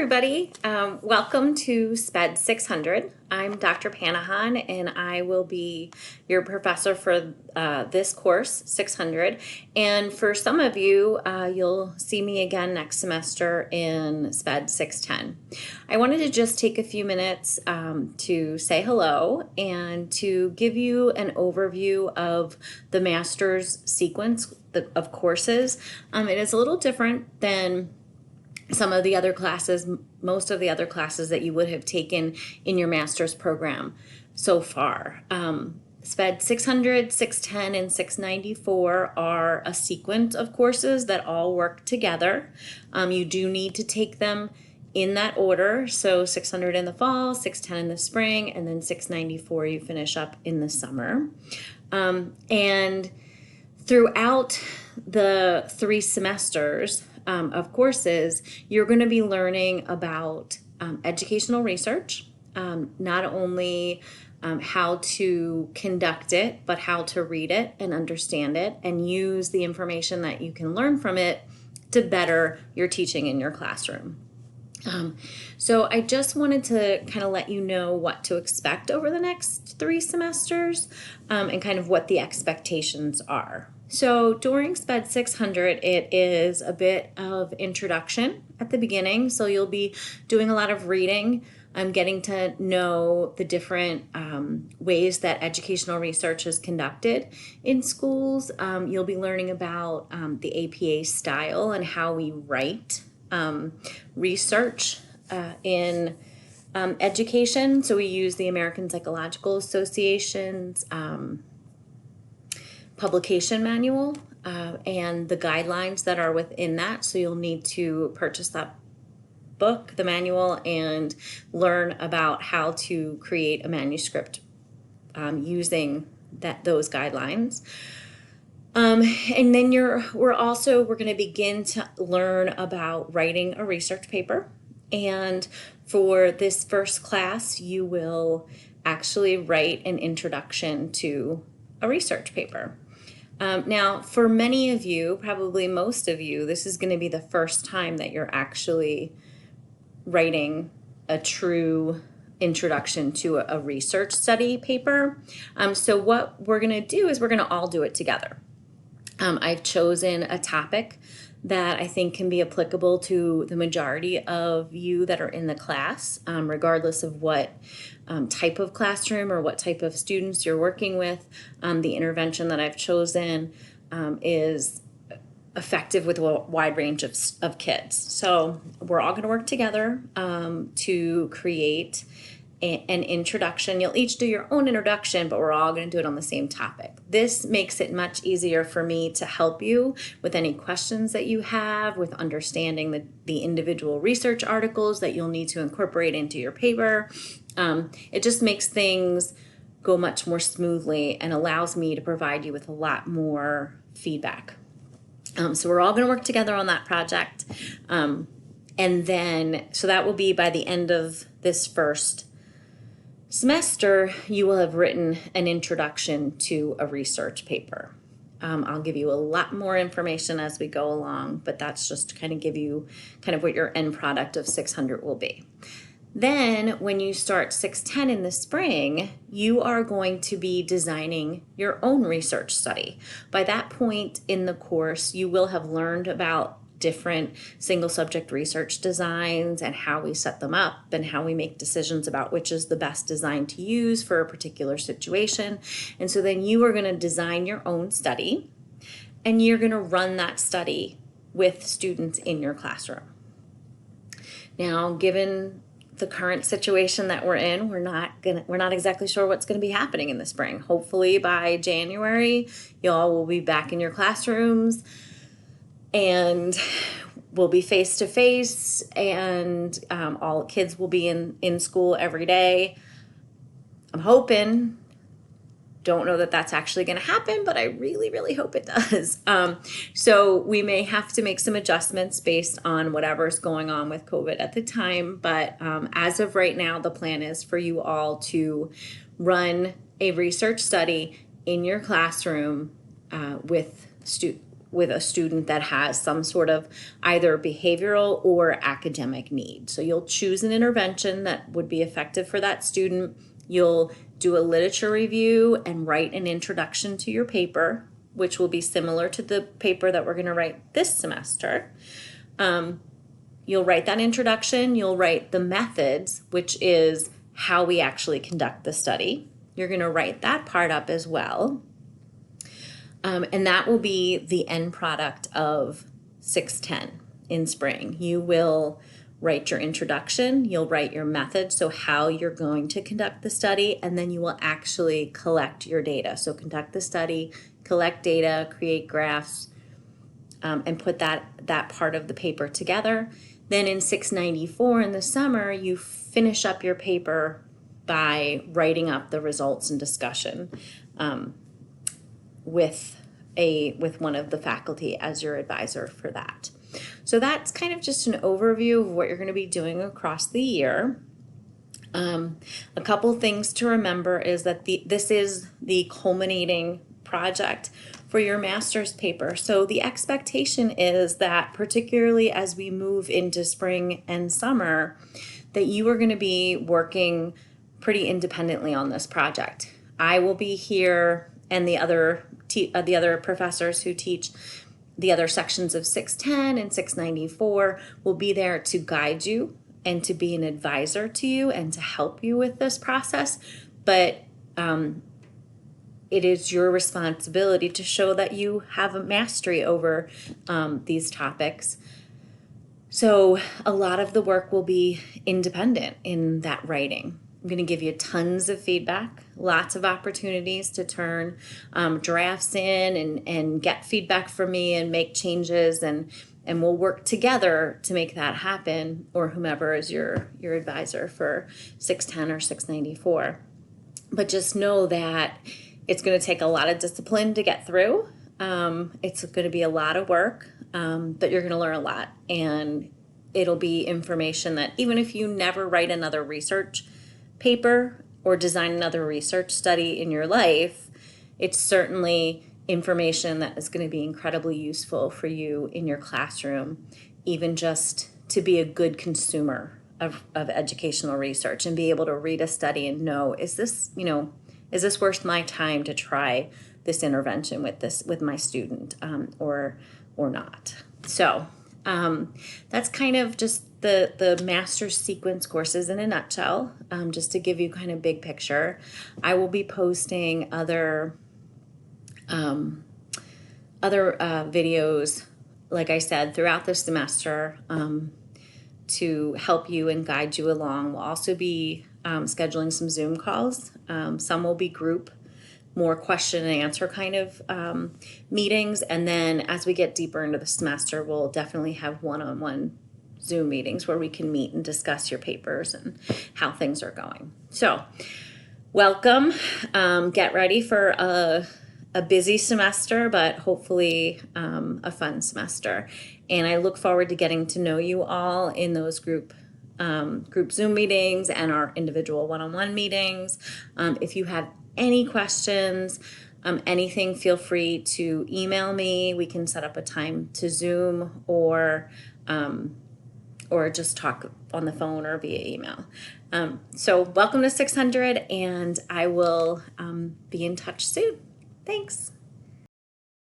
everybody. Welcome to SPED 600. I'm Dr. Panahan, and I will be your professor for this course, 600. And for some of you, you'll see me again next semester in SPED 610. I wanted to just take a few minutes to say hello and to give you an overview of the master's sequence of courses. It is a little different than some of the other classes, most of the other classes that you would have taken in your master's program so far. SPED 600, 610, and 694 are a sequence of courses that all work together. You do need to take them in that order. So 600 in the fall, 610 in the spring, and then 694 you finish up in the summer. And throughout the 3 semesters, of courses, you're going to be learning about educational research, not only how to conduct it, but how to read it and understand it and use the information that you can learn from it to better your teaching in your classroom. So I just wanted to kind of let you know what to expect over the next 3 semesters and kind of what the expectations are. So during SPED 600, it is a bit of introduction at the beginning. So you'll be doing a lot of reading. Getting to know the different ways that educational research is conducted in schools. You'll be learning about the APA style and how we write research in education. So we use the American Psychological Association's publication manual and the guidelines that are within that. So you'll need to purchase that book, the manual, and learn about how to create a manuscript using those guidelines. And then we're going to begin to learn about writing a research paper. And for this first class, you will actually write an introduction to a research paper. Now, for many of you, probably most of you, this is going to be the first time that you're actually writing a true introduction to a research study paper. So what we're going to do is we're going to all do it together. I've chosen a topic that I think can be applicable to the majority of you that are in the class, regardless of what type of classroom or what type of students you're working with. The intervention that I've chosen is effective with a wide range of kids. So we're all going to work together to create an introduction. You'll each do your own introduction, but we're all going to do it on the same topic. This makes it much easier for me to help you with any questions that you have, with understanding the individual research articles that you'll need to incorporate into your paper. It just makes things go much more smoothly and allows me to provide you with a lot more feedback. So we're all going to work together on that project. And then, so that will be by the end of this first semester, you will have written an introduction to a research paper. I'll give you a lot more information as we go along, but that's just to kind of give you kind of what your end product of 600 will be. Then when you start 610 in the spring, you are going to be designing your own research study. By that point in the course, you will have learned about different single subject research designs and how we set them up and how we make decisions about which is the best design to use for a particular situation. And so then you are going to design your own study and you're going to run that study with students in your classroom. Now, given the current situation that we're in, we're not exactly sure what's going to be happening in the spring. Hopefully by January, y'all will be back in your classrooms and we'll be face to face, and all kids will be in school every day. I'm hoping. Don't know that that's actually going to happen, but I really, really hope it does. So we may have to make some adjustments based on whatever's going on with COVID at the time. But as of right now, the plan is for you all to run a research study in your classroom with with a student that has some sort of either behavioral or academic need. So you'll choose an intervention that would be effective for that student. You'll do a literature review and write an introduction to your paper, which will be similar to the paper that we're going to write this semester. You'll write that introduction. You'll write the methods, which is how we actually conduct the study. You're going to write that part up as well. And that will be the end product of 610 in spring. You will write your introduction, you'll write your method, so how you're going to conduct the study, and then you will actually collect your data. So conduct the study, collect data, create graphs, and put that part of the paper together. Then in 694 in the summer, you finish up your paper by writing up the results and discussion with one of the faculty as your advisor for that. So that's kind of just an overview of what you're going to be doing across the year. A couple things to remember is that this is the culminating project for your master's paper. So the expectation is that, particularly as we move into spring and summer, that you are going to be working pretty independently on this project. I will be here, and the other professors who teach the other sections of 610 and 694 will be there to guide you and to be an advisor to you and to help you with this process. But it is your responsibility to show that you have a mastery over these topics. So a lot of the work will be independent in that writing. I'm going to give you tons of feedback, lots of opportunities to turn drafts in and get feedback from me and make changes, and we'll work together to make that happen, or whomever is your advisor for 610 or 694. But just know that it's going to take a lot of discipline to get through. It's going to be a lot of work, but you're going to learn a lot, and it'll be information that even if you never write another research paper or design another research study in your life, it's certainly information that is going to be incredibly useful for you in your classroom, even just to be a good consumer of educational research and be able to read a study and know, is this worth my time to try this intervention with my student or not? So that's kind of just the master's sequence courses in a nutshell, just to give you kind of big picture. I will be posting other videos, like I said, throughout the semester to help you and guide you along. We'll also be scheduling some Zoom calls. Some will be group, more question and answer kind of meetings. And then as we get deeper into the semester, we'll definitely have one-on-one Zoom meetings where we can meet and discuss your papers and how things are going. So welcome. Get ready for a busy semester, but hopefully a fun semester. And I look forward to getting to know you all in those group Zoom meetings and our individual one-on-one meetings. If you have any questions, anything, feel free to email me. We can set up a time to Zoom or just talk on the phone or via email. So welcome to 600, and I will be in touch soon. Thanks.